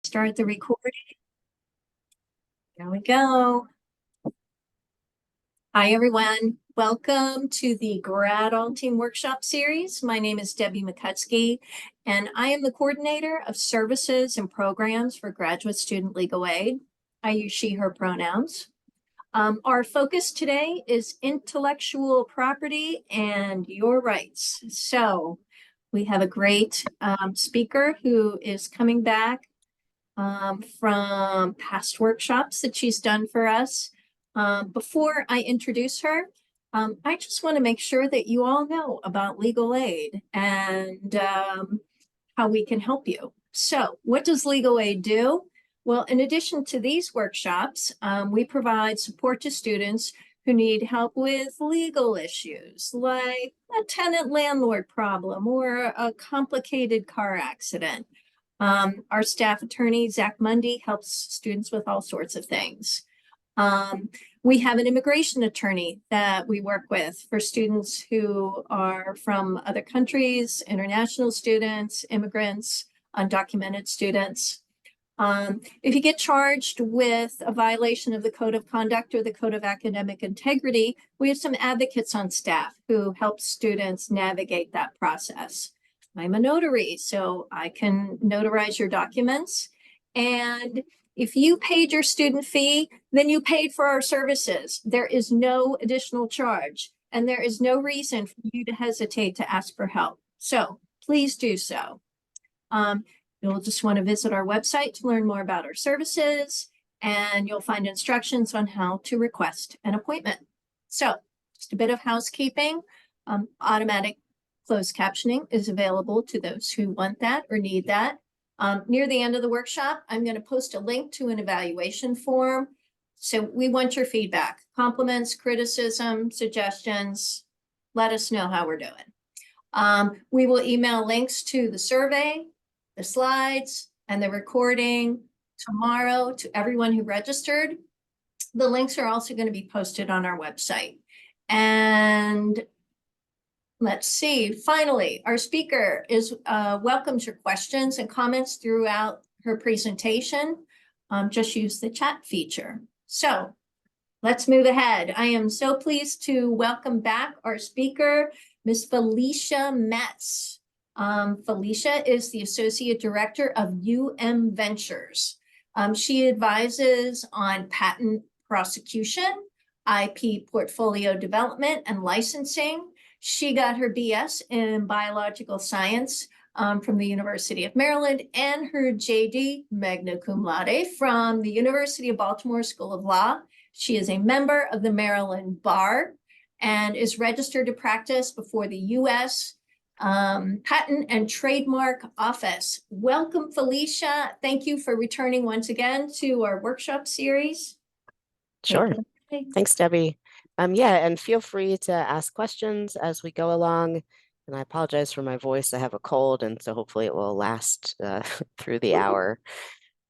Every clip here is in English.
Start the recording. There we go. Hi, everyone. Welcome to the GRadulting Workshop Series. My name is Debbie McCutsky, and I am the coordinator of services and programs for graduate student legal aid. I use she, her pronouns. Our focus today is intellectual property and your rights. So we have a great speaker who is coming back from past workshops that she's done for us. Before I introduce her, I just want to make sure that you all know about legal aid and how we can help you. So what does legal aid do? Well, in addition to these workshops, we provide support to students who need help with legal issues like a tenant-landlord problem or a complicated car accident. Our staff attorney, Zach Mundy, helps students with all sorts of things. We have an immigration attorney that we work with for students who are from other countries, international students, immigrants, undocumented students. If you get charged with a violation of the Code of Conduct or the Code of Academic Integrity, we have some advocates on staff who help students navigate that process. I'm a notary, so I can notarize your documents. And if you paid your student fee, then you paid for our services. There is no additional charge, and there is no reason for you to hesitate to ask for help. So please do so. You'll just want to visit our website to learn more about our services, and you'll find instructions on how to request an appointment. So just a bit of housekeeping. Automatic closed captioning is available to those who want that or need that. Near the end of the workshop, I'm going to post a link to an evaluation form. So we want your feedback, compliments, criticism, suggestions. Let us know how we're doing. We will email links to the survey, the slides, and the recording tomorrow to everyone who registered. The links are also going to be posted on our website. And let's see, finally, our speaker welcomes your questions and comments throughout her presentation. Just use the chat feature. So let's move ahead. I am so pleased to welcome back our speaker, Ms. Felicia Metz. Felicia is the Associate Director of Ventures. She advises on patent prosecution, IP portfolio development, and licensing. She got her BS in biological science from the University of Maryland and her JD magna cum laude from the University of Baltimore School of Law. She is a member of the Maryland Bar and is registered to practice before the U.S. Patent and Trademark Office. Welcome, Felicia. Thank you for returning once again to our workshop series. Sure. Thanks, Debbie. Yeah, and feel free to ask questions as we go along. And I apologize for my voice. I have a cold, and so hopefully it will last through the hour.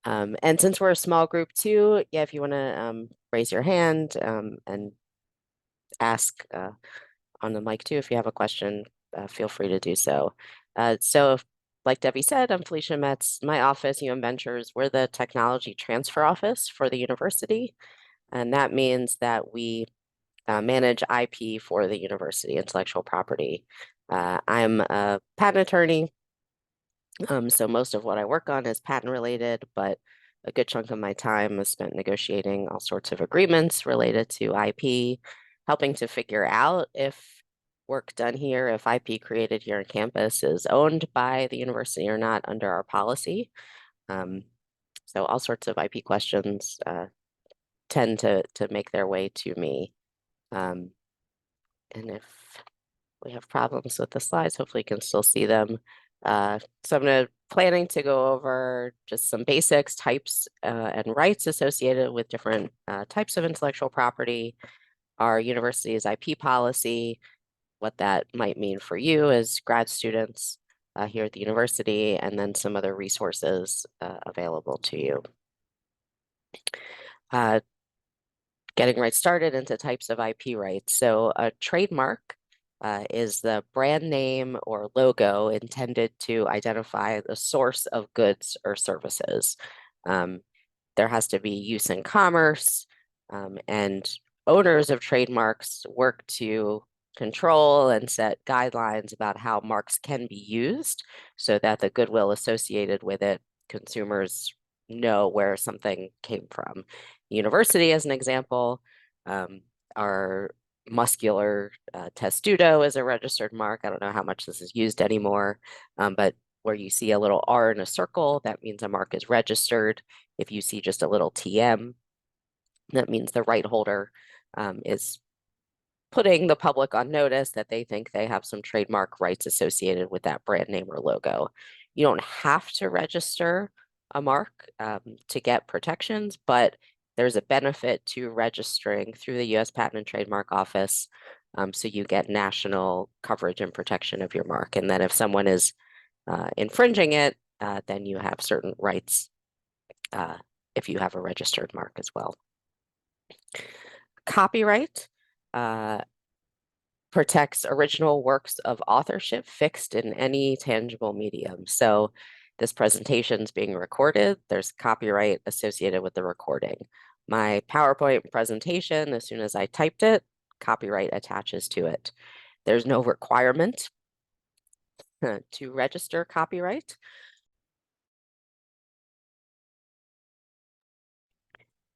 And since we're a small group too, yeah, if you want to raise your hand and ask on the mic too, if you have a question, feel free to do so. Like Debbie said, I'm Felicia Metz. My office, Ventures, we're the technology transfer office for the university. And that means that we manage IP for the university, intellectual property. I'm a patent attorney, so most of what I work on is patent related, but a good chunk of my time is spent negotiating all sorts of agreements related to IP, helping to figure out if work done here, if IP created here on campus is owned by the university or not under our policy. So all sorts of IP questions tend to make their way to me. And if we have problems with the slides, hopefully you can still see them. So I'm planning to go over just some basics, types, and rights associated with different types of intellectual property, our university's IP policy, what that might mean for you as grad students here at the university, and then some other resources available to you. Getting right started into types of IP rights. So a trademark is the brand name or logo intended to identify the source of goods or services. There has to be use in commerce, and owners of trademarks work to control and set guidelines about how marks can be used so that the goodwill associated with it, consumers know where something came from. University, as an example, our muscular testudo is a registered mark. I don't know how much this is used anymore, but where you see a little R in a circle, that means a mark is registered. If you see just a little TM, that means the right holder is putting the public on notice that they think they have some trademark rights associated with that brand name or logo. You don't have to register a mark to get protections, but there's a benefit to registering through the US Patent and Trademark Office, so you get national coverage and protection of your mark. And then if someone is infringing it, then you have certain rights if you have a registered mark as well. Copyright protects original works of authorship fixed in any tangible medium. So this presentation is being recorded. There's copyright associated with the recording. My PowerPoint presentation, as soon as I typed it, copyright attaches to it. There's no requirement to register copyright.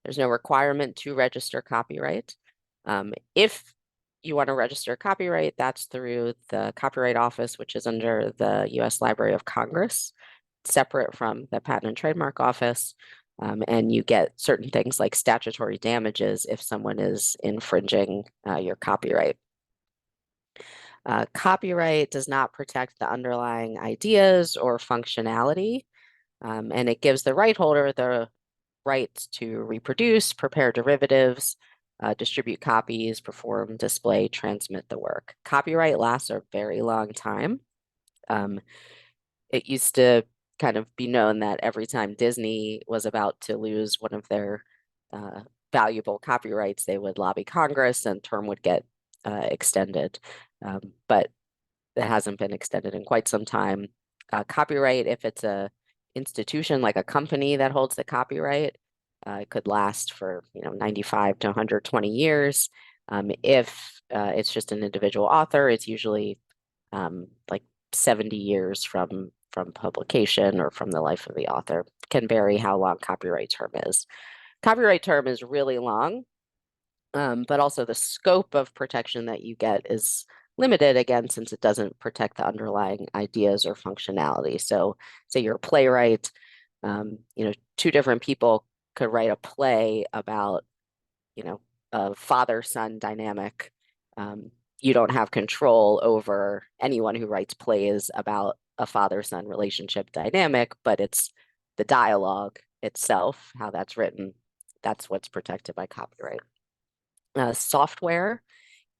There's no requirement to register copyright. If you want to register copyright, that's through the Copyright Office, which is under the US Library of Congress, separate from the Patent and Trademark Office. And you get certain things like statutory damages if someone is infringing your copyright. Copyright does not protect the underlying ideas or functionality, and it gives the right holder the rights to reproduce, prepare derivatives, distribute copies, perform, display, transmit the work. Copyright lasts a very long time. It used to kind of be known that every time Disney was about to lose one of their valuable copyrights, they would lobby Congress and term would get extended. But it hasn't been extended in quite some time. Copyright, if it's a institution like a company that holds the copyright, it could last for 95 to 120 years. If it's just an individual author, it's usually like 70 years from publication or from the life of the author. It can vary how long copyright term is. Copyright term is really long, but also the scope of protection that you get is limited, again, since it doesn't protect the underlying ideas or functionality. So say you're a playwright, two different people could write a play about, a father-son dynamic. You don't have control over anyone who writes plays about a father-son relationship dynamic, but it's the dialogue itself, how that's written, that's what's protected by copyright. Software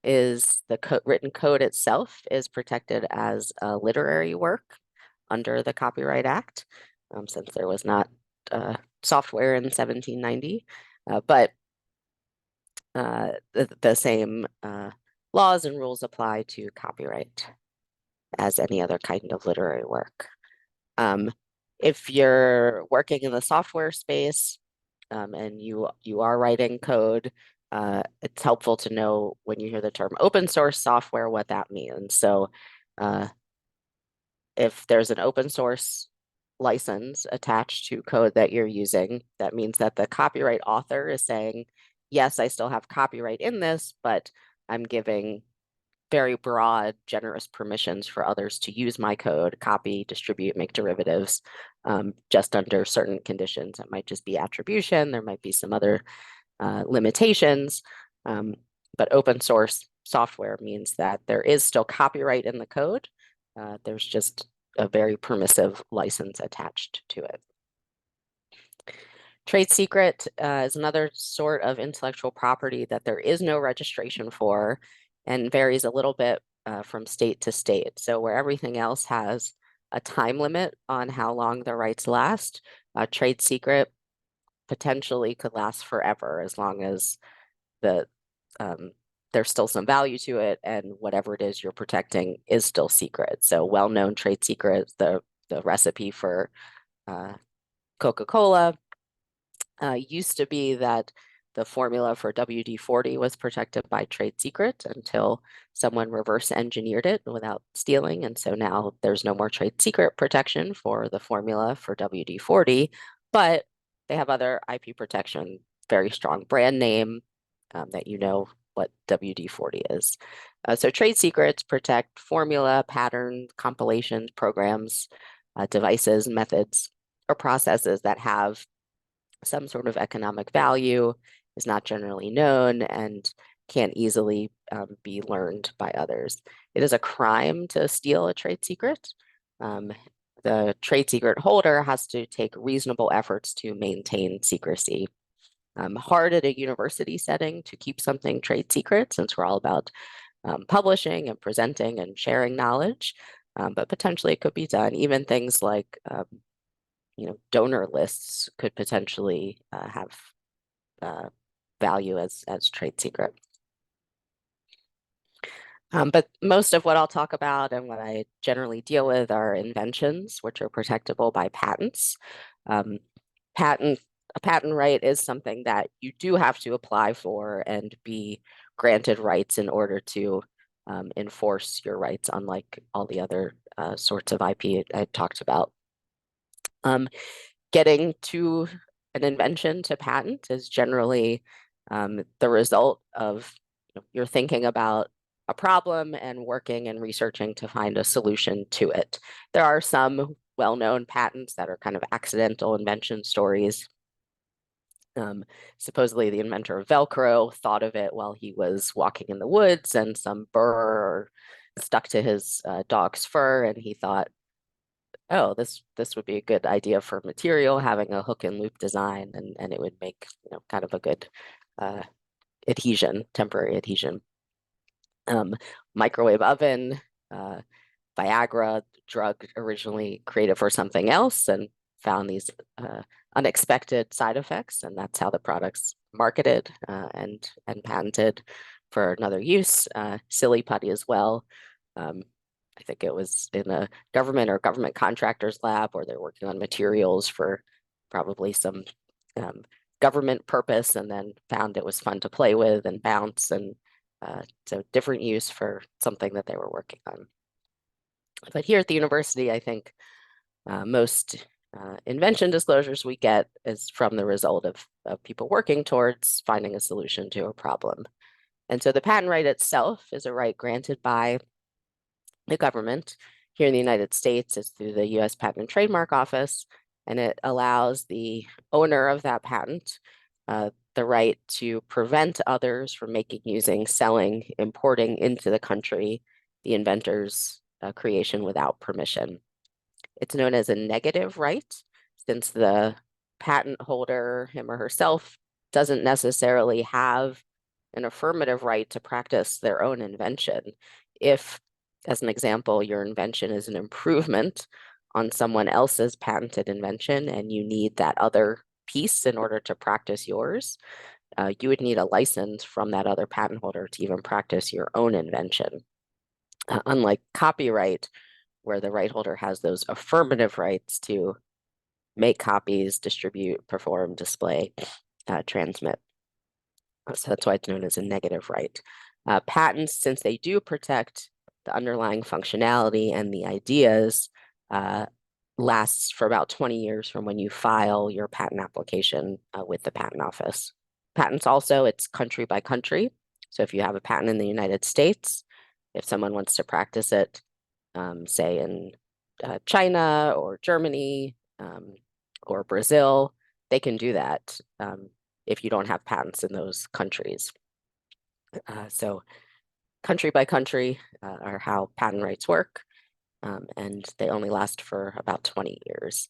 is the written code itself is protected as a literary work under the Copyright Act, since there was not software in 1790, but the same laws and rules apply to copyright as any other kind of literary work. If you're working in the software space and you are writing code, it's helpful to know when you hear the term open source software, what that means. So if there's an open source license attached to code that you're using, that means that the copyright author is saying, yes, I still have copyright in this, but I'm giving very broad, generous permissions for others to use my code, copy, distribute, make derivatives, just under certain conditions. It might just be attribution. There might be some other limitations, but open source software means that there is still copyright in the code. There's just a very permissive license attached to it. Trade secret is another sort of intellectual property that there is no registration for and varies a little bit from state to state. So where everything else has a time limit on how long the rights last, trade secret potentially could last forever as long as the there's still some value to it, and whatever it is you're protecting is still secret. So well-known trade secrets, the recipe for Coca-Cola used to be that the formula for WD-40 was protected by trade secret until someone reverse engineered it without stealing. And so now there's no more trade secret protection for the formula for WD-40, but they have other IP protection, very strong brand name that you know what WD-40 is. So trade secrets protect formula, pattern, compilations, programs, devices, methods, or processes that have some sort of economic value, is not generally known, and can't easily be learned by others. It is a crime to steal a trade secret. The trade secret holder has to take reasonable efforts to maintain secrecy. Hard at a university setting to keep something trade secret, since we're all about publishing and presenting and sharing knowledge, but potentially it could be done. Even things like donor lists could potentially have value as trade secret. But most of what I'll talk about and what I generally deal with are inventions, which are protectable by patents. A patent right is something that you do have to apply for and be granted rights in order to enforce your rights, unlike all the other sorts of IP I talked about. Getting to an invention to patent is generally the result of you're thinking about a problem and working and researching to find a solution to it. There are some well-known patents that are kind of accidental invention stories. Supposedly the inventor of Velcro thought of it while he was walking in the woods, and some burr stuck to his dog's fur, and he thought, oh, this would be a good idea for material, having a hook and loop design, and it would make kind of a good adhesion, temporary adhesion. Microwave oven, Viagra, drug originally created for something else and found these unexpected side effects, and that's how the product's marketed and patented for another use. Silly putty as well. I think it was in a government or government contractor's lab where they're working on materials for probably some government purpose, and then found it was fun to play with and bounce, and so different use for something that they were working on. But here at the university, I think most invention disclosures we get is from the result of people working towards finding a solution to a problem. And so the patent right itself is a right granted by the government. Here in the United States, it's through the US Patent and Trademark Office, and it allows the owner of that patent the right to prevent others from making, using, selling, importing into the country the inventor's creation without permission. It's known as a negative right, since the patent holder, him or herself, doesn't necessarily have an affirmative right to practice their own invention. If, as an example, your invention is an improvement on someone else's patented invention and you need that other piece in order to practice yours, you would need a license from that other patent holder to even practice your own invention. Unlike copyright, where the right holder has those affirmative rights to make copies, distribute, perform, display, transmit. So that's why it's known as a negative right. Patents, since they do protect the underlying functionality and the ideas, lasts for about 20 years from when you file your patent application with the patent office. Patents also, it's country by country. So if you have a patent in the United States, if someone wants to practice it, say in China or Germany or Brazil, they can do that if you don't have patents in those countries. So country by country are how patent rights work, and they only last for about 20 years.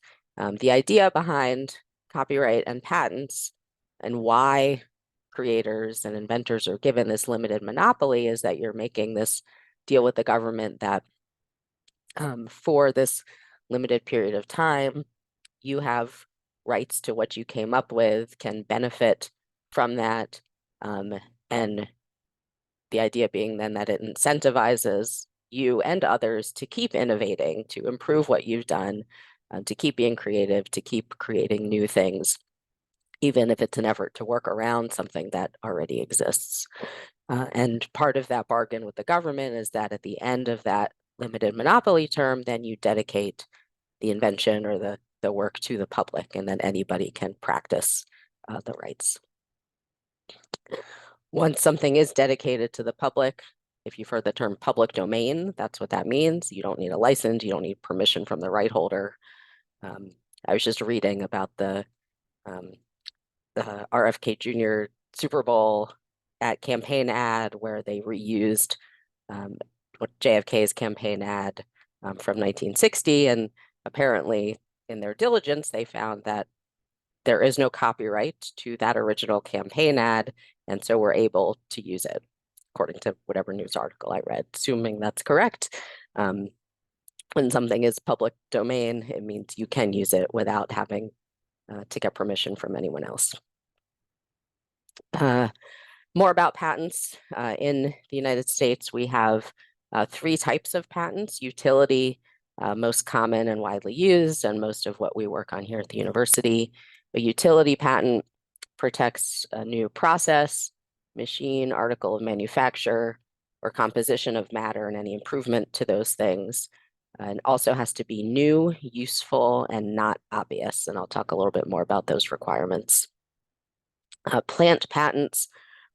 The idea behind copyright and patents and why creators and inventors are given this limited monopoly is that you're making this deal with the government that for this limited period of time, you have rights to what you came up with, can benefit from that, and the idea being then that it incentivizes you and others to keep innovating, to improve what you've done, to keep being creative, to keep creating new things, even if it's an effort to work around something that already exists. And part of that bargain with the government is that at the end of that limited monopoly term, then you dedicate the invention or the work to the public, and then anybody can practice the rights. Once something is dedicated to the public, if you've heard the term public domain, that's what that means. You don't need a license, you don't need permission from the right holder. I was just reading about the RFK Jr. Super Bowl campaign ad where they reused what JFK's campaign ad from 1960, and apparently in their diligence they found that there is no copyright to that original campaign ad, and so we're able to use it, according to whatever news article I read, assuming that's correct. When something is public domain, it means you can use it without having to get permission from anyone else. More about patents. In the United States, we have 3 types of patents: utility, most common and widely used, and most of what we work on here at the university. A utility patent protects a new process, machine, article of manufacture, or composition of matter and any improvement to those things. And also has to be new, useful, and not obvious. And I'll talk a little bit more about those requirements. Plant patents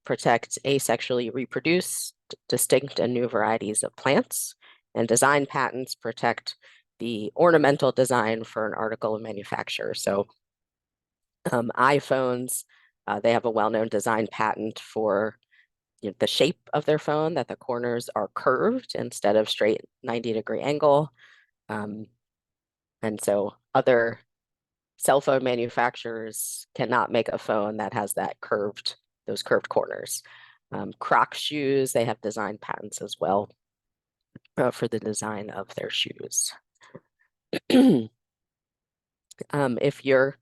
protect asexually reproduced, distinct, and new varieties of plants. And design patents protect the ornamental design for an article of manufacture. So iPhones, they have a well-known design patent for the shape of their phone, that the corners are curved instead of straight 90-degree angle. And so other cell phone manufacturers cannot make a phone that has those curved corners. Crocs shoes, they have design patents as well for the design of their shoes. If you're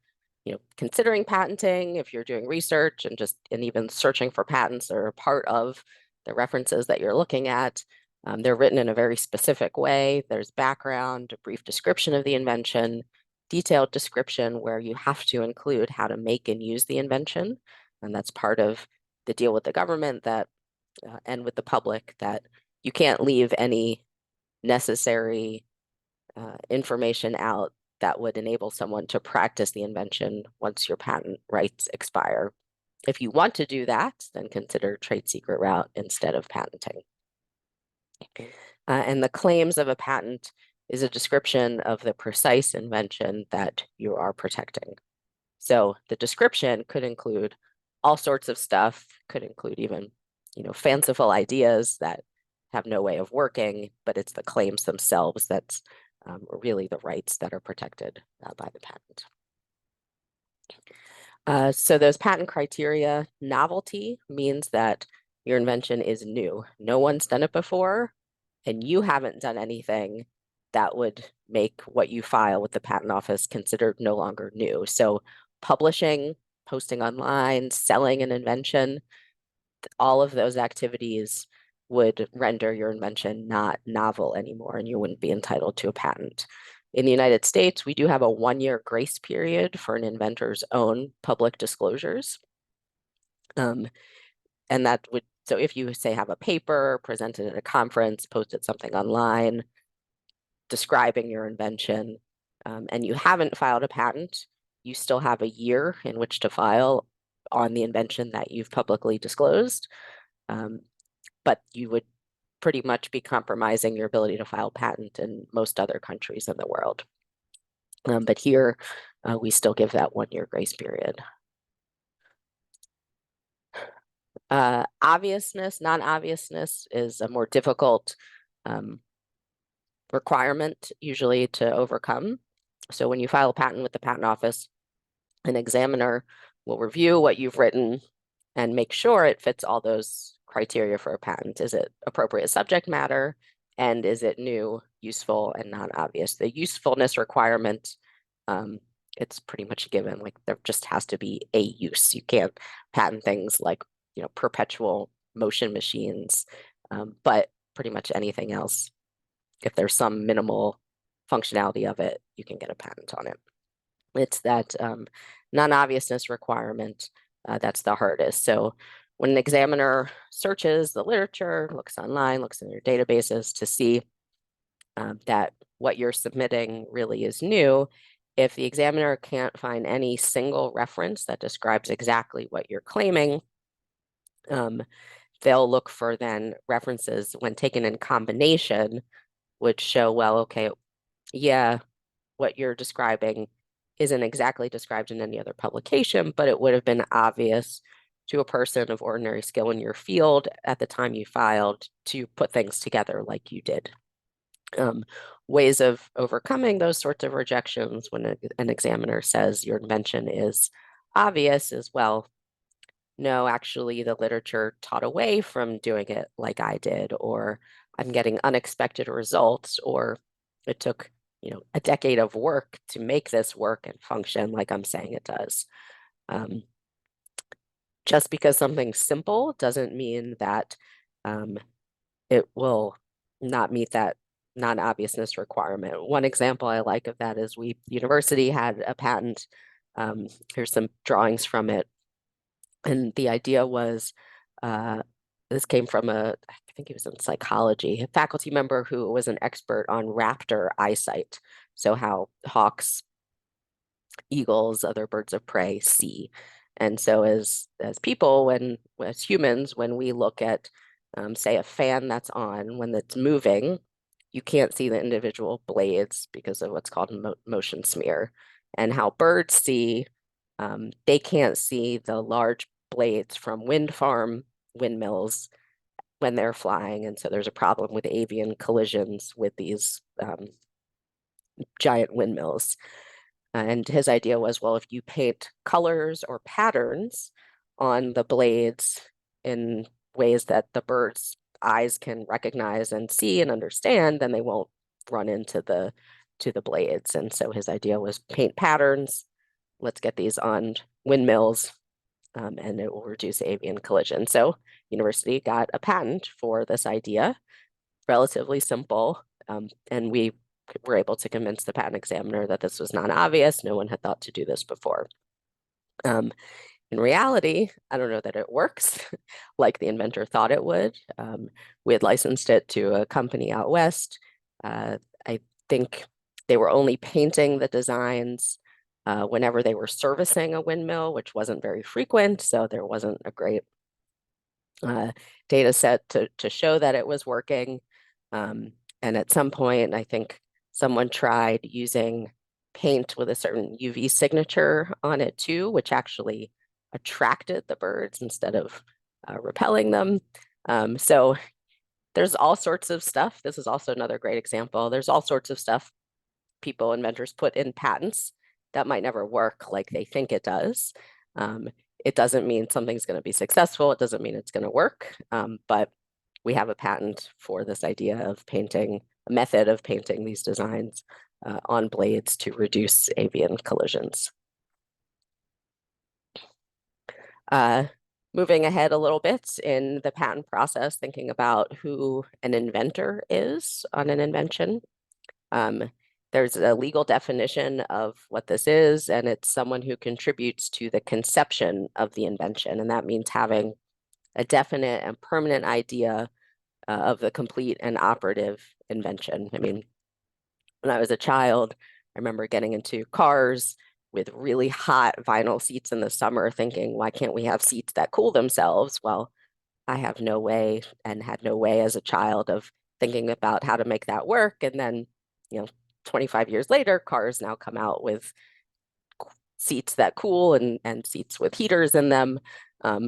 considering patenting, if you're doing research and even searching for patents that are part of the references that you're looking at, they're written in a very specific way. There's background, a brief description of the invention, detailed description where you have to include how to make and use the invention. And that's part of the deal with the government that and with the public, that you can't leave any necessary information out that would enable someone to practice the invention once your patent rights expire. If you want to do that, then consider trade secret route instead of patenting. And the claims of a patent is a description of the precise invention that you are protecting. So the description could include all sorts of stuff, could include even fanciful ideas that have no way of working, but it's the claims themselves that's really the rights that are protected by the patent. So those patent criteria: novelty means that your invention is new. No one's done it before, and you haven't done anything that would make what you file with the patent office considered no longer new. So publishing, posting online, selling an invention, all of those activities would render your invention not novel anymore, and you wouldn't be entitled to a patent. In the United States, we do have a 1-year grace period for an inventor's own public disclosures. And that would, so if you say have a paper, presented at a conference, posted something online describing your invention, and you haven't filed a patent, you still have a year in which to file on the invention that you've publicly disclosed. But you would pretty much be compromising your ability to file patent in most other countries in the world. But here, we still give that 1-year grace period. Obviousness, non-obviousness is a more difficult requirement usually to overcome. So when you file a patent with the patent office, an examiner will review what you've written and make sure it fits all those criteria for a patent. Is it appropriate subject matter? And is it new, useful, and non-obvious? The usefulness requirement, it's pretty much given. Like, there just has to be a use. You can't patent things like perpetual motion machines, but pretty much anything else. If there's some minimal functionality of it, you can get a patent on it. It's that non-obviousness requirement that's the hardest. So when an examiner searches the literature, looks online, looks in your databases to see that what you're submitting really is new, if the examiner can't find any single reference that describes exactly what you're claiming, they'll look for then references when taken in combination would show, well, okay, yeah, what you're describing isn't exactly described in any other publication, but it would have been obvious to a person of ordinary skill in your field at the time you filed to put things together like you did. Ways of overcoming those sorts of rejections when an examiner says your invention is obvious is, well, no, actually the literature taught away from doing it like I did, or I'm getting unexpected results, or it took, a decade of work to make this work and function like I'm saying it does. Just because something's simple doesn't mean that it will not meet that non-obviousness requirement. One example I like of that is university had a patent. Here's some drawings from it. And the idea was, this came from I think he was in psychology, a faculty member who was an expert on raptor eyesight. So how hawks, eagles, other birds of prey see. And so as people, as humans, when we look at, say, a fan that's on, when it's moving, you can't see the individual blades because of what's called motion smear. And how birds see, they can't see the large blades from wind farm windmills when they're flying. And so there's a problem with avian collisions with these giant windmills. And his idea was, well, if you paint colors or patterns on the blades in ways that the bird's eyes can recognize and see and understand, then they won't run into the blades. And so his idea was paint patterns. Let's get these on windmills, and it will reduce avian collision. So university got a patent for this idea, relatively simple, and we were able to convince the patent examiner that this was non-obvious. No one had thought to do this before. In reality, I don't know that it works like the inventor thought it would. We had licensed it to a company out west. I think they were only painting the designs whenever they were servicing a windmill, which wasn't very frequent. So there wasn't a great data set to show that it was working. And at some point, I think someone tried using paint with a certain UV signature on it too, which actually attracted the birds instead of repelling them. So there's all sorts of stuff. This is also another great example. There's all sorts of stuff people, inventors, put in patents that might never work like they think it does. It doesn't mean something's going to be successful. It doesn't mean it's going to work. But we have a patent for this idea of painting, a method of painting these designs on blades to reduce avian collisions. Moving ahead a little bit in the patent process, thinking about who an inventor is on an invention. There's a legal definition of what this is, and it's someone who contributes to the conception of the invention. And that means having a definite and permanent idea of the complete and operative invention. I mean, when I was a child, I remember getting into cars with really hot vinyl seats in the summer thinking, why can't we have seats that cool themselves? Well, I have no way and had no way as a child of thinking about how to make that work. And then, 25 years later, cars now come out with seats that cool and seats with heaters in them. I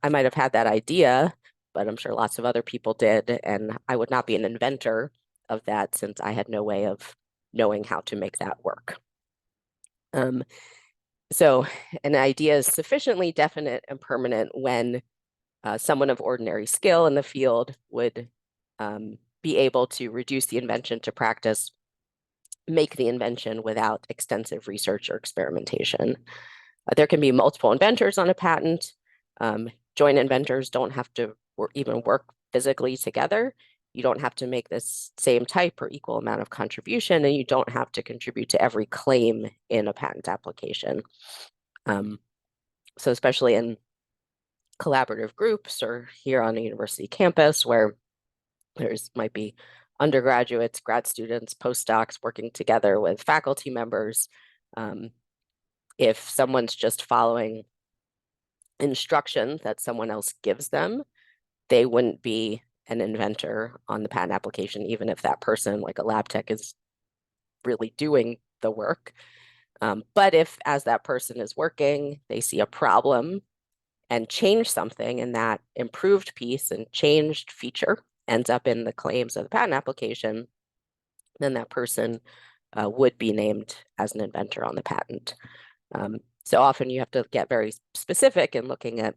might have had that idea, but I'm sure lots of other people did. And I would not be an inventor of that since I had no way of knowing how to make that work. So an idea is sufficiently definite and permanent when someone of ordinary skill in the field would be able to reduce the invention to practice, make the invention without extensive research or experimentation. There can be multiple inventors on a patent. joint inventors don't have to even work physically together. You don't have to make this same type or equal amount of contribution, and you don't have to contribute to every claim in a patent application. So especially in collaborative groups or here on a university campus where there's might be undergraduates, grad students, postdocs working together with faculty members. If someone's just following instruction that someone else gives them, they wouldn't be an inventor on the patent application, even if that person, like a lab tech, is really doing the work. But if, as that person is working, they see a problem and change something, and that improved piece and changed feature ends up in the claims of the patent application, then that person would be named as an inventor on the patent. So often you have to get very specific in looking at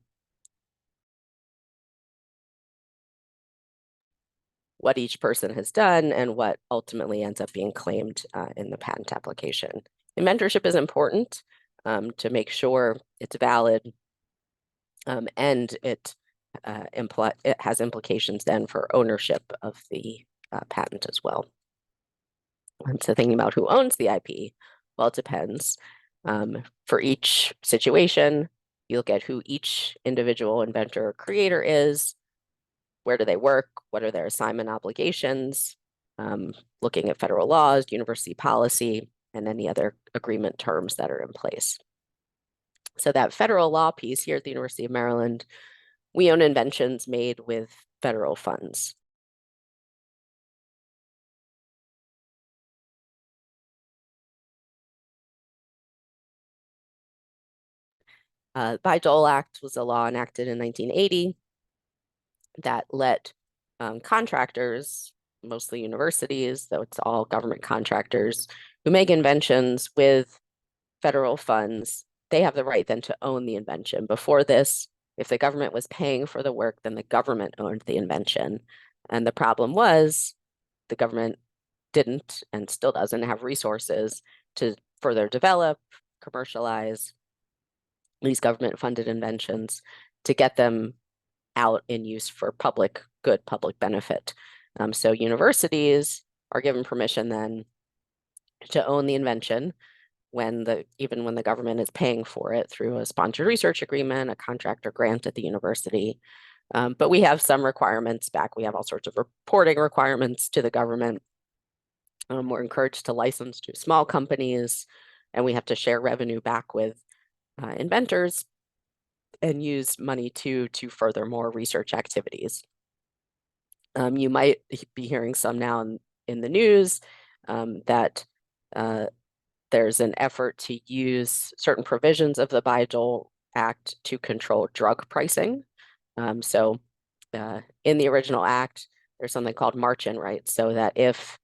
what each person has done and what ultimately ends up being claimed in the patent application. Inventorship is important to make sure it's valid, and it has implications then for ownership of the patent as well. And so thinking about who owns the IP, well, it depends. For each situation, you look at who each individual inventor or creator is, where do they work, what are their assignment obligations, looking at federal laws, university policy, and any other agreement terms that are in place. So that federal law piece here at the University of Maryland, we own inventions made with federal funds. Bayh-Dole Act was a law enacted in 1980 that let contractors, mostly universities, though it's all government contractors, who make inventions with federal funds, they have the right then to own the invention. Before this, if the government was paying for the work, then the government owned the invention. And the problem was the government didn't and still doesn't have resources to further develop, commercialize these government-funded inventions to get them out in use for public good, public benefit. So universities are given permission then to own the invention even when the government is paying for it through a sponsored research agreement, a contract or grant at the university. But we have some requirements back. We have all sorts of reporting requirements to the government. We're encouraged to license to small companies, and we have to share revenue back with inventors and use money to further more research activities. You might be hearing some now in the news that there's an effort to use certain provisions of the Bayh-Dole Act to control drug pricing. So in the original act, there's something called march-in rights, so that if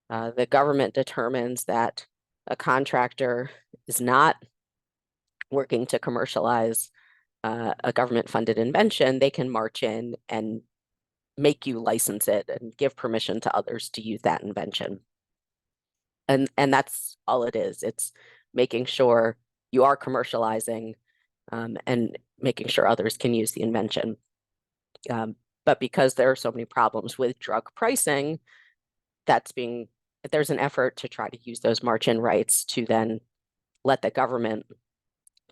the government determines that a contractor is not working to commercialize a government-funded invention, they can march in and make you license it and give permission to others to use that invention. And that's all it is. It's making sure you are commercializing and making sure others can use the invention. But because there are so many problems with drug pricing, there's an effort to try to use those march-in rights to then let the government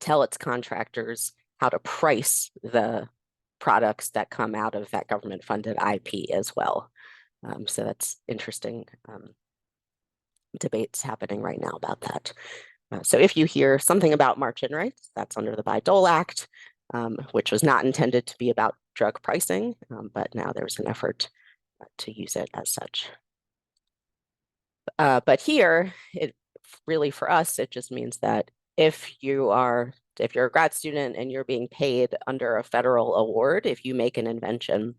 tell its contractors how to price the products that come out of that government-funded IP as well. So that's interesting debates happening right now about that. So if you hear something about march-in rights, that's under the Bayh-Dole Act, which was not intended to be about drug pricing, but now there's an effort to use it as such. But here, it really for us, it just means that if you're a grad student and you're being paid under a federal award, if you make an invention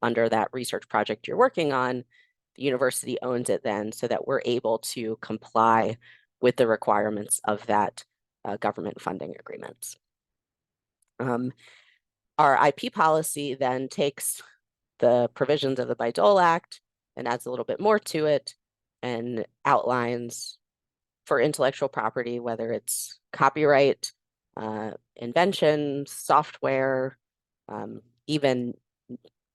under that research project you're working on, the university owns it then, so that we're able to comply with the requirements of that government funding agreements. Our IP policy then takes the provisions of the Bayh-Dole Act and adds a little bit more to it and outlines for intellectual property, whether it's copyright, invention, software, even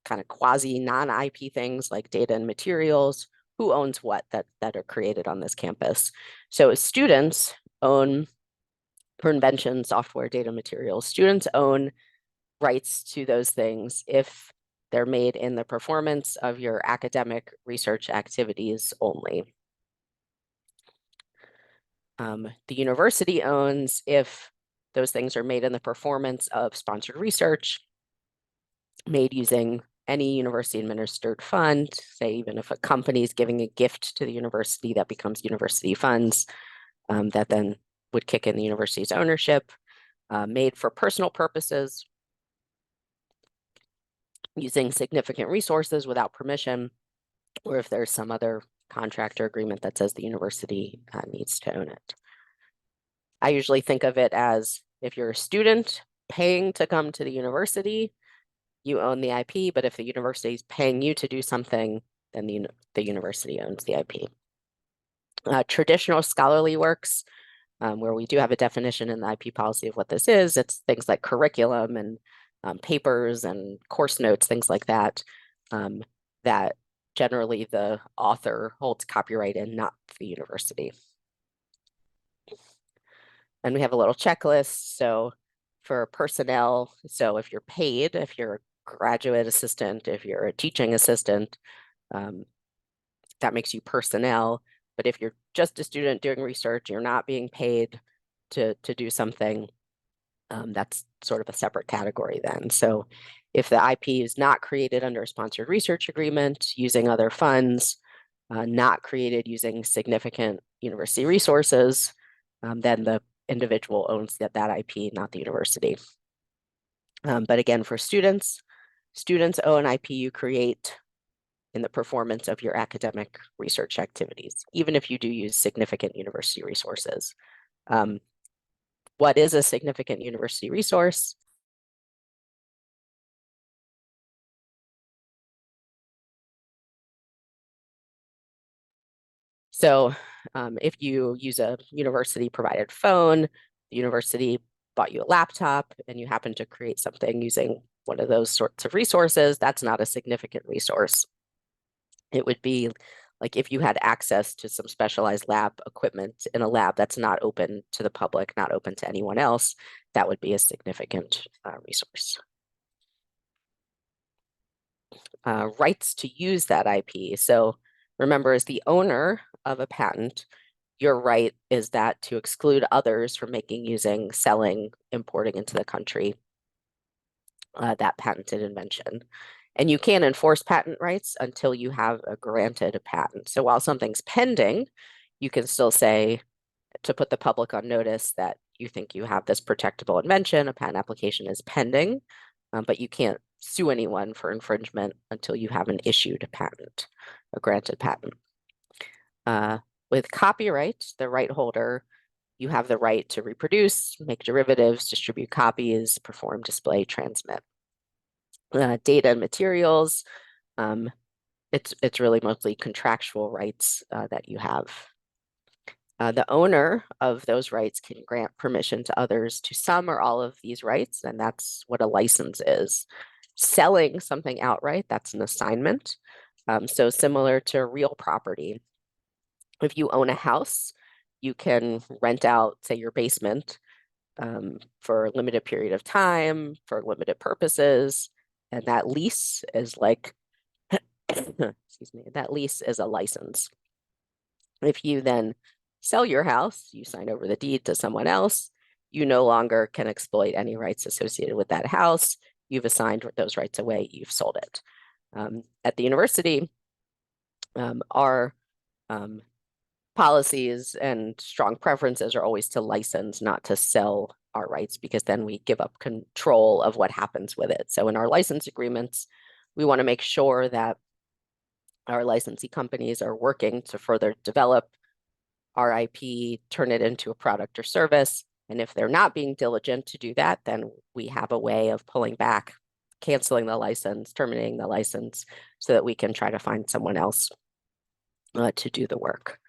kind of quasi non-IP things like data and materials, who owns what that are created on this campus. So students own, for inventions, software, data, materials, students own rights to those things if they're made in the performance of your academic research activities only. The university owns if those things are made in the performance of sponsored research, made using any university administered fund, say even if a company is giving a gift to the university, that becomes university funds, that then would kick in the university's ownership, made for personal purposes, using significant resources without permission, or if there's some other contract or agreement that says the university needs to own it. I usually think of it as if you're a student paying to come to the university, you own the IP, but if the university is paying you to do something, then the university owns the IP. Traditional scholarly works, where we do have a definition in the IP policy of what this is, it's things like curriculum and papers and course notes, things like that, that generally the author holds copyright in, not the university. And we have a little checklist. So for personnel, so if you're paid, if you're a graduate assistant, if you're a teaching assistant, that makes you personnel. But if you're just a student doing research, you're not being paid to do something, that's sort of a separate category then. So if the IP is not created under a sponsored research agreement, using other funds, not created using significant university resources, then the individual owns that IP, not the university. But again, for students own IP you create in the performance of your academic research activities, even if you do use significant university resources. What is a significant university resource? So if you use a university provided phone, the university bought you a laptop, and you happen to create something using one of those sorts of resources, that's not a significant resource. It would be like if you had access to some specialized lab equipment in a lab that's not open to the public, not open to anyone else, that would be a significant resource. Rights to use that IP. So remember, as the owner of a patent, your right is that to exclude others from making, using, selling, importing into the country that patented invention. And you can't enforce patent rights until you have granted a patent. So while something's pending, you can still say, to put the public on notice that you think you have this protectable invention, a patent application is pending, but you can't sue anyone for infringement until you have an issued patent, a granted patent. With copyright, the right holder, you have the right to reproduce, make derivatives, distribute copies, perform, display, transmit. Data and materials, it's really mostly contractual rights that you have. The owner of those rights can grant permission to others to some or all of these rights, and that's what a license is. Selling something outright, that's an assignment. So similar to real property. If you own a house, you can rent out, say, your basement for a limited period of time, for limited purposes, and that lease is like, excuse me, that lease is a license. If you then sell your house, you sign over the deed to someone else, you no longer can exploit any rights associated with that house. You've assigned those rights away, you've sold it. At the university, our policies and strong preferences are always to license, not to sell our rights, because then we give up control of what happens with it. So in our license agreements, we want to make sure that our licensee companies are working to further develop our IP, turn it into a product or service. And if they're not being diligent to do that, then we have a way of pulling back, canceling the license, terminating the license, so that we can try to find someone else to do the work.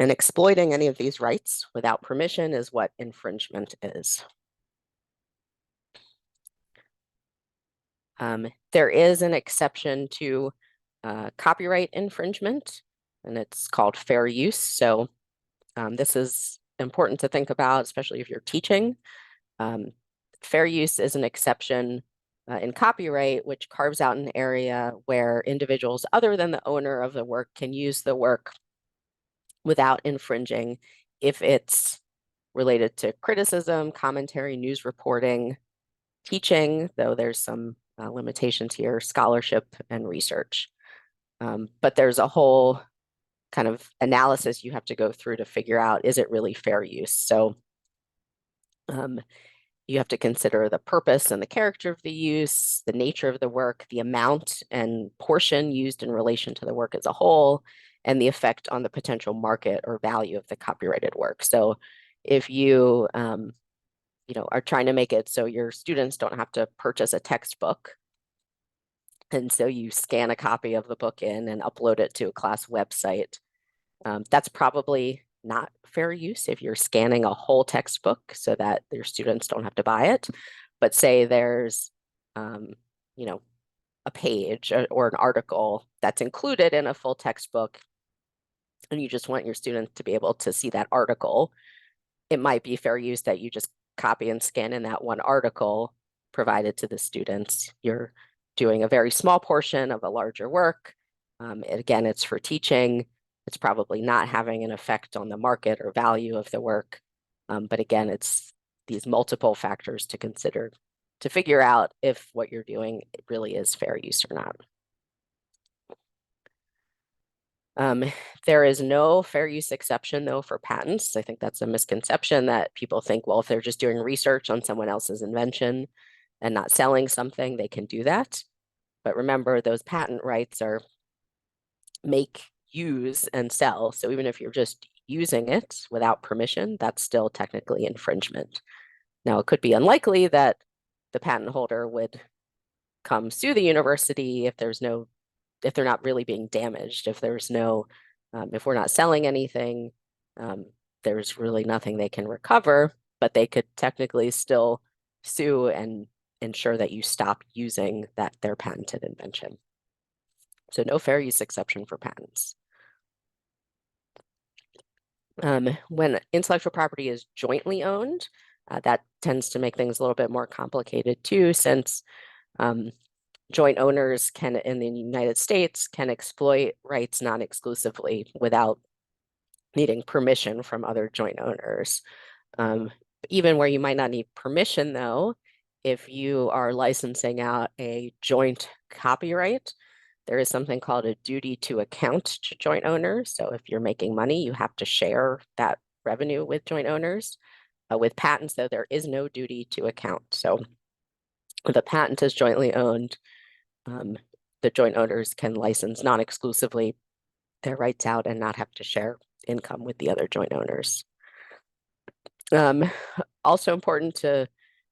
And exploiting any of these rights without permission is what infringement is. There is an exception to copyright infringement, and it's called fair use. So this is important to think about, especially if you're teaching. Fair use is an exception in copyright, which carves out an area where individuals other than the owner of the work can use the work without infringing if it's related to criticism, commentary, news reporting, teaching, though there's some limitations here, scholarship and research. But there's a whole kind of analysis you have to go through to figure out, is it really fair use? So you have to consider the purpose and the character of the use, the nature of the work, the amount and portion used in relation to the work as a whole, and the effect on the potential market or value of the copyrighted work. So if you, are trying to make it so your students don't have to purchase a textbook, and so you scan a copy of the book in and upload it to a class website, that's probably not fair use if you're scanning a whole textbook so that your students don't have to buy it. But say there's, a page or an article that's included in a full textbook, and you just want your students to be able to see that article, it might be fair use that you just copy and scan in that one article provided to the students. You're doing a very small portion of a larger work. Again, it's for teaching. It's probably not having an effect on the market or value of the work. But again, it's these multiple factors to consider to figure out if what you're doing really is fair use or not. There is no fair use exception, though, for patents. I think that's a misconception that people think, well, if they're just doing research on someone else's invention and not selling something, they can do that. But remember, those patent rights are make, use, and sell. So even if you're just using it without permission, that's still technically infringement. Now, it could be unlikely that the patent holder would come sue the university if they're not really being damaged, if we're not selling anything, there's really nothing they can recover, but they could technically still sue and ensure that you stop using their patented invention. So no fair use exception for patents. When intellectual property is jointly owned, that tends to make things a little bit more complicated too, since joint owners in the United States can exploit rights non-exclusively without needing permission from other joint owners. Even where you might not need permission, though, if you are licensing out a joint copyright, there is something called a duty to account to joint owners. So if you're making money, you have to share that revenue with joint owners. With patents, though, there is no duty to account. So if a patent is jointly owned, the joint owners can license non-exclusively their rights out and not have to share income with the other joint owners. Also important to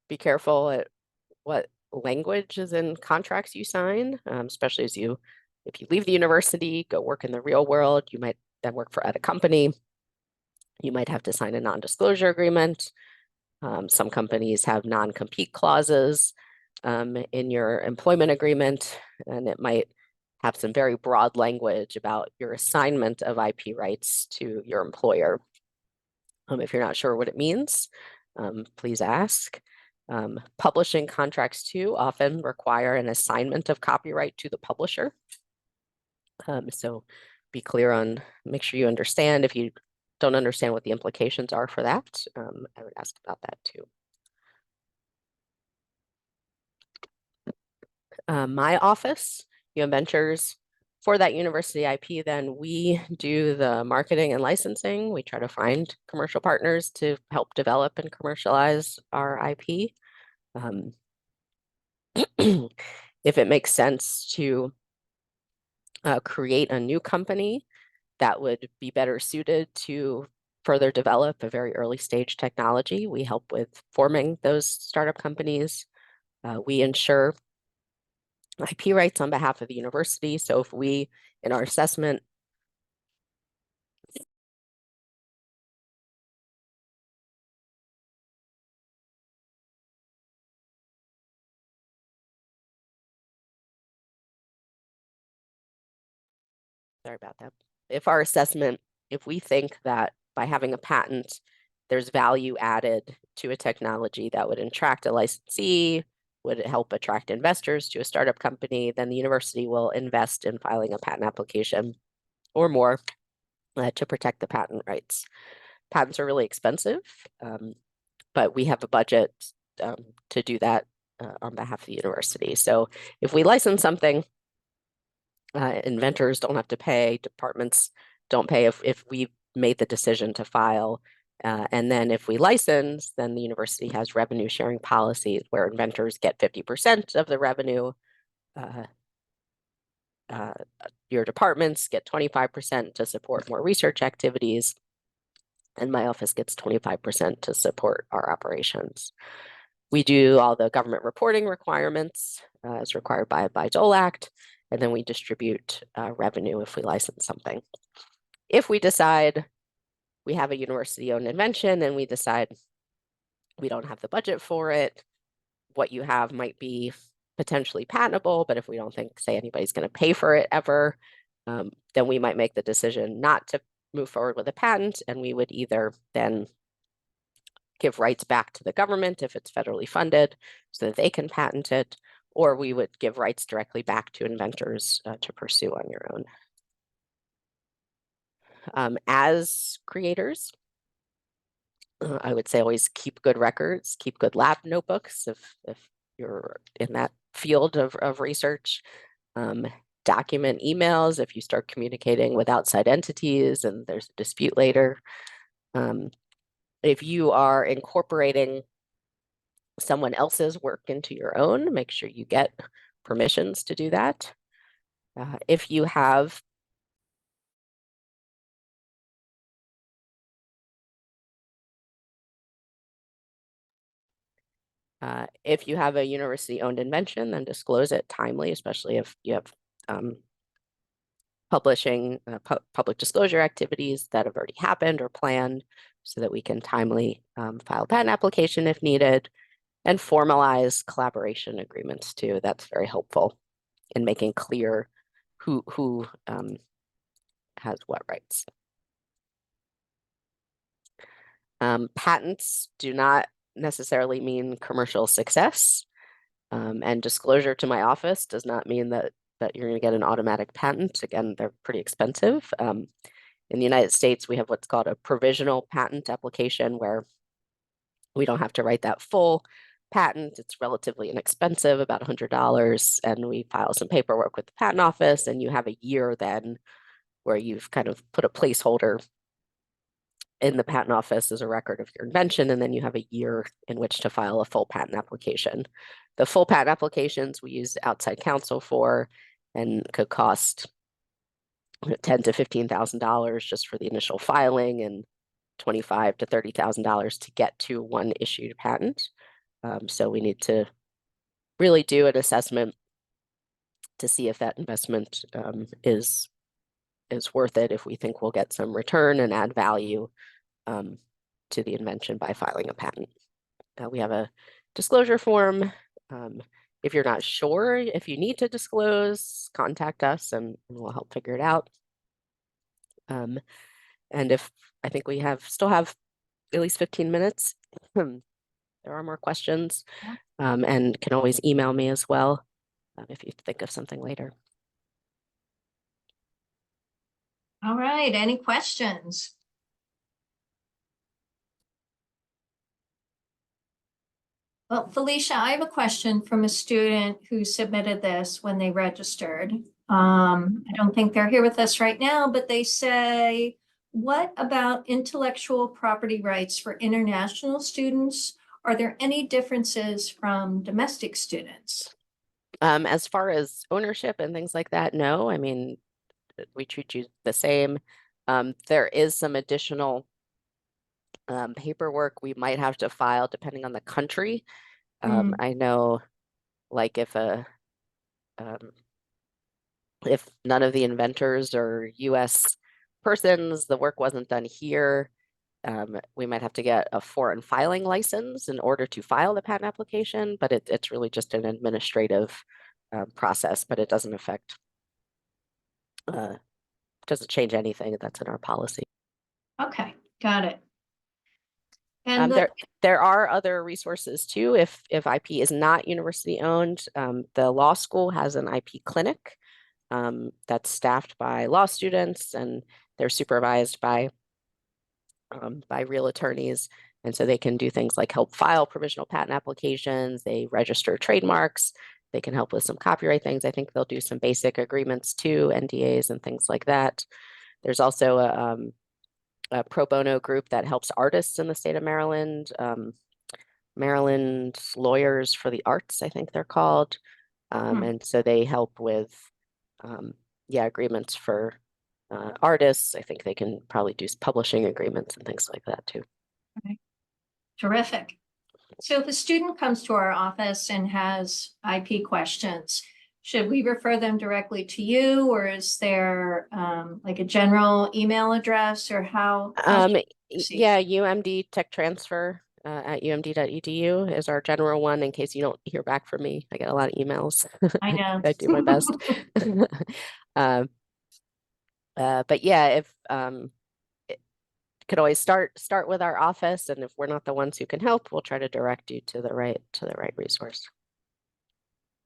be careful at what language is in contracts you sign, especially if you leave the university, go work in the real world, you might then work at a company, you might have to sign a non-disclosure agreement. Some companies have non-compete clauses in your employment agreement, and it might have some very broad language about your assignment of IP rights to your employer. If you're not sure what it means, please ask. Publishing contracts too often require an assignment of copyright to the publisher. So be clear on, make sure you understand. If you don't understand what the implications are for that, I would ask about that too. My office, Ventures, for that university IP, then we do the marketing and licensing. We try to find commercial partners to help develop and commercialize our IP. If it makes sense to create a new company that would be better suited to further develop a very early stage technology, we help with forming those startup companies. We ensure IP rights on behalf of the university. So if we, in our assessment, Sorry about that. If our assessment, if we think that by having a patent, there's value added to a technology that would attract a licensee, would it help attract investors to a startup company, then the university will invest in filing a patent application or more to protect the patent rights. Patents are really expensive, but we have a budget to do that on behalf of the university. So if we license something, inventors don't have to pay, departments don't pay if we made the decision to file. And then if we license, then the university has revenue sharing policies where inventors get 50% of the revenue. Your departments get 25% to support more research activities, and my office gets 25% to support our operations. We do all the government reporting requirements as required by Dole Act, and then we distribute revenue if we license something. If we decide we have a university-owned invention and we decide we don't have the budget for it, what you have might be potentially patentable, but if we don't think, say, anybody's going to pay for it ever, then we might make the decision not to move forward with a patent, and we would either then give rights back to the government if it's federally funded so that they can patent it, or we would give rights directly back to inventors to pursue on your own. As creators, I would say always keep good records, keep good lab notebooks if you're in that field of research. Document emails if you start communicating with outside entities and there's a dispute later. If you are incorporating someone else's work into your own, make sure you get permissions to do that. If you have a university-owned invention, then disclose it timely, especially if you have publishing public disclosure activities that have already happened or planned, so that we can timely file a patent application if needed, and formalize collaboration agreements too. That's very helpful in making clear who has what rights. Patents do not necessarily mean commercial success, and disclosure to my office does not mean that you're going to get an automatic patent. Again, they're pretty expensive. In the United States, we have what's called a provisional patent application, where we don't have to write that full patent. It's relatively inexpensive, about $100, and we file some paperwork with the patent office, and you have a year then where you've kind of put a placeholder in the patent office as a record of your invention, and then you have a year in which to file a full patent application. The full patent applications we use outside counsel for, and could cost $10,000 to $15,000 just for the initial filing, and $25,000 to $30,000 to get to one issued patent. So we need to really do an assessment to see if that investment is worth it, if we think we'll get some return and add value to the invention by filing a patent. We have a disclosure form. If you're not sure if you need to disclose, contact us and we'll help figure it out. And if I think we still have at least 15 minutes, there are more questions, and can always email me as well if you think of something later. All right, any questions? Well, Felicia, I have a question from a student who submitted this when they registered. I don't think they're here with us right now, but they say, what about intellectual property rights for international students? Are there any differences from domestic students? As far as ownership and things like that, no. I mean, we treat you the same. There is some additional paperwork we might have to file depending on the country. I know, like if none of the inventors are US persons, the work wasn't done here, we might have to get a foreign filing license in order to file the patent application, but it's really just an administrative process, but it doesn't affect doesn't change anything. That's in our policy. Okay, got it. And There are other resources too. If IP is not university owned, the law school has an IP clinic that's staffed by law students, and they're supervised by real attorneys. And so they can do things like help file provisional patent applications, they register trademarks, they can help with some copyright things. I think they'll do some basic agreements too, NDAs and things like that. There's also a pro bono group that helps artists in the state of Maryland, Maryland Lawyers for the Arts, I think they're called. And so they help with, agreements for artists. I think they can probably do publishing agreements and things like that too. Okay. Terrific. So if a student comes to our office and has IP questions, should we refer them directly to you, or is there like a general email address, or how should we proceed? Yeah, UMD Tech Transfer at umd.edu is our general one, in case you don't hear back from me. I get a lot of emails. I know. I do my best. But yeah, if could always start with our office, and if we're not the ones who can help, we'll try to direct you to the right resource.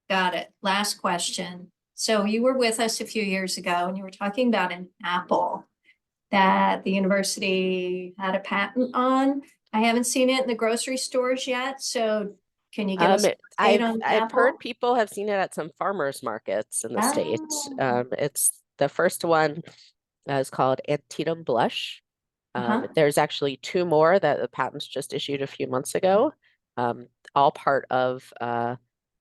Got it. Last question. So you were with us a few years ago and you were talking about an apple that the university had a patent on. I haven't seen it in the grocery stores yet, so can you give us an update on the I've apple? heard people have seen it at some farmers markets in the state. Oh. It's the first one is called Antietam Blush. Uh-huh. There's actually two more that the patents just issued a few months ago, all part of a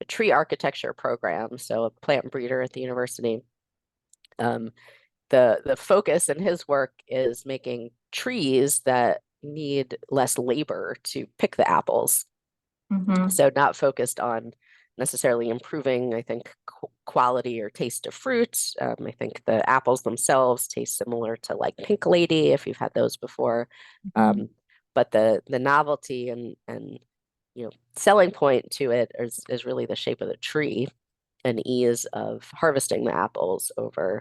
tree architecture program, so a plant breeder at the university. The focus in his work is making trees that need less labor to pick the apples. Mhm. So not focused on necessarily improving, I think, quality or taste of fruit. I think the apples themselves taste similar to like Pink Lady, if you've had those before. Mhm. But the novelty and selling point to it is really the shape of the tree and ease of harvesting the apples over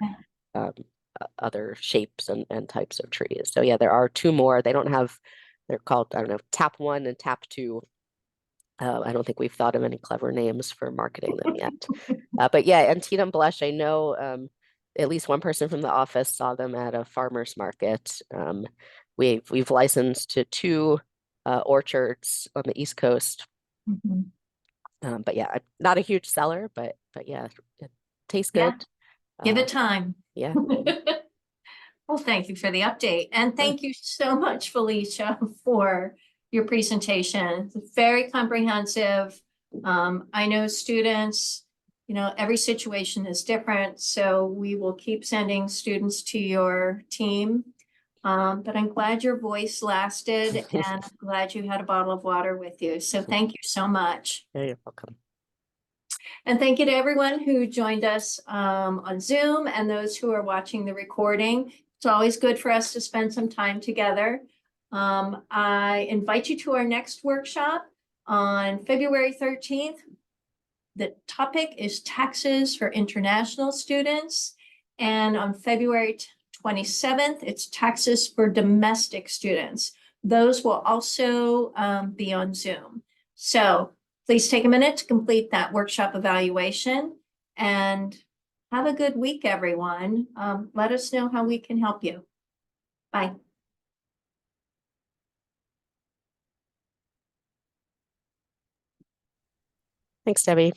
other shapes and types of trees. So yeah, there are two more. They're called, I don't know, Tap 1 and Tap 2. I don't think we've thought of any clever names for marketing them yet. But yeah, Antietam Blush, I know at least one person from the office saw them at a farmer's market. We've licensed to two orchards on the East Coast. Mhm. But yeah, not a huge seller, but yeah, it tastes Yeah. good. Give it time. Yeah. Well, thank you for the update. And thank you so much, Felicia, for your presentation. It's very comprehensive. I know students, every situation is different, so we will keep sending students to your team. But I'm glad your voice lasted, and I'm glad you had a bottle of water with you. So thank you so much. Yeah, you're welcome. And thank you to everyone who joined us on Zoom and those who are watching the recording. It's always good for us to spend some time together. I invite you to our next workshop on February 13th. The topic is taxes for international students. And on February 27th, it's taxes for domestic students. Those will also be on Zoom. So please take a minute to complete that workshop evaluation and have a good week, everyone. Let us know how we can help you. Bye. Thanks, Debbie.